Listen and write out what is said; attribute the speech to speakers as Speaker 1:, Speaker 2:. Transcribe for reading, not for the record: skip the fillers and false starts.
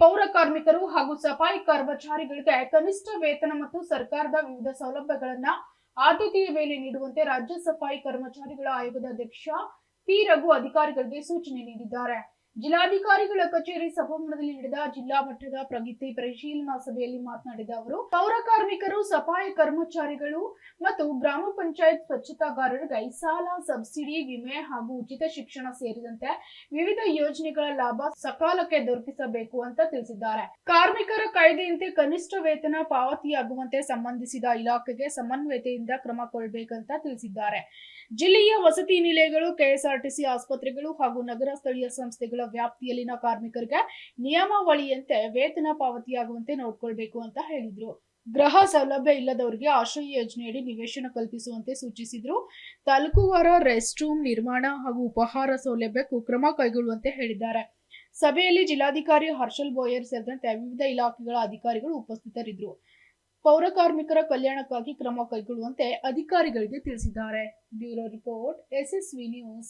Speaker 1: ಪೌರ ಕಾರ್ಮಿಕರು ಹಾಗೂ ಸಫಾಯಿ ಕರ್ಮಚಾರಿಗಳಿಗೆ ಕನಿಷ್ಠ ವೇತನ ಮತ್ತು ಸರ್ಕಾರದ ವಿವಿಧ ಸೌಲಭ್ಯಗಳನ್ನ ಆದ್ಯತೆಯ ಮೇಲೆ ನೀಡುವಂತೆ ರಾಜ್ಯ ಸಫಾಯಿ ಕರ್ಮಚಾರಿಗಳ ಆಯೋಗದ ಅಧ್ಯಕ್ಷ ಪಿ ರಘು ಅಧಿಕಾರಿಗಳಿಗೆ ಸೂಚನೆ ನೀಡಿದ್ದಾರೆ. ಜಿಲ್ಲಾಧಿಕಾರಿಗಳ ಕಚೇರಿ ಸಭಾಂಗಣದಲ್ಲಿ ನಡೆದ ಜಿಲ್ಲಾ ಮಟ್ಟದ ಪ್ರಗತಿ ಪರಿಶೀಲನಾ ಸಭೆಯಲ್ಲಿ ಮಾತನಾಡಿದ ಅವರು, ಪೌರ ಕಾರ್ಮಿಕರು, ಸಫಾಯಿ ಕರ್ಮಚಾರಿಗಳು ಮತ್ತು ಗ್ರಾಮ ಪಂಚಾಯತ್ ಸ್ವಚ್ಛತಾಗಾರರಿಗೆ ಸಾಲ, ಸಬ್ಸಿಡಿ, ವಿಮೆ ಹಾಗೂ ಉಚಿತ ಶಿಕ್ಷಣ ಸೇರಿದಂತೆ ವಿವಿಧ ಯೋಜನೆಗಳ ಲಾಭ ಸಕಾಲಕ್ಕೆ ದೊರಕಿಸಬೇಕು ಅಂತ ತಿಳಿಸಿದ್ದಾರೆ. ಕಾರ್ಮಿಕರ ಕಾಯ್ದೆಯಂತೆ ಕನಿಷ್ಠ ವೇತನ ಪಾವತಿಯಾಗುವಂತೆ ಸಂಬಂಧಿಸಿದ ಇಲಾಖೆಗೆ ಸಮನ್ವಯತೆಯಿಂದ ಕ್ರಮ ಕೈಗೊಳ್ಳಬೇಕಂತ ತಿಳಿಸಿದ್ದಾರೆ. ಜಿಲ್ಲೆಯ ವಸತಿ ನಿಲಯಗಳು, ಕೆಎಸ್ಆರ್ಟಿಸಿ ಆಸ್ಪತ್ರೆಗಳು ಹಾಗೂ ನಗರ ಸ್ಥಳೀಯ ಸಂಸ್ಥೆಗಳ ವ್ಯಾಪ್ತಿಯಲ್ಲಿನ ಕಾರ್ಮಿಕರಿಗೆ ನಿಯಮಾವಳಿಯಂತೆ ವೇತನ ಪಾವತಿಯಾಗುವಂತೆ ನೋಡಿಕೊಳ್ಳಬೇಕು ಅಂತ ಹೇಳಿದ್ರು. ಗೃಹ ಸೌಲಭ್ಯ ಇಲ್ಲದವರಿಗೆ ಆಶ್ರಯ ಯೋಜನೆಯಡಿ ನಿವೇಶನ ಕಲ್ಪಿಸುವಂತೆ ಸೂಚಿಸಿದ್ರು. ತಾಲೂಕುವಾರ ರೆಸ್ಟ್ ರೂಮ್ ನಿರ್ಮಾಣ ಹಾಗೂ ಉಪಹಾರ ಸೌಲಭ್ಯಕ್ಕೂ ಕ್ರಮ ಕೈಗೊಳ್ಳುವಂತೆ ಹೇಳಿದ್ದಾರೆ. ಸಭೆಯಲ್ಲಿ ಜಿಲ್ಲಾಧಿಕಾರಿ ಹರ್ಷಲ್ ಬೋಯರ್ ಸೇರಿದಂತೆ ವಿವಿಧ ಇಲಾಖೆಗಳ ಅಧಿಕಾರಿಗಳು ಉಪಸ್ಥಿತರಿದ್ದರು. ಪೌರ ಕಾರ್ಮಿಕರ ಕಲ್ಯಾಣಕ್ಕಾಗಿ ಕ್ರಮ ಕೈಗೊಳ್ಳುವಂತೆ ಅಧಿಕಾರಿಗಳಿಗೆ ತಿಳಿಸಿದ್ದಾರೆ. Bureau report, SSV news.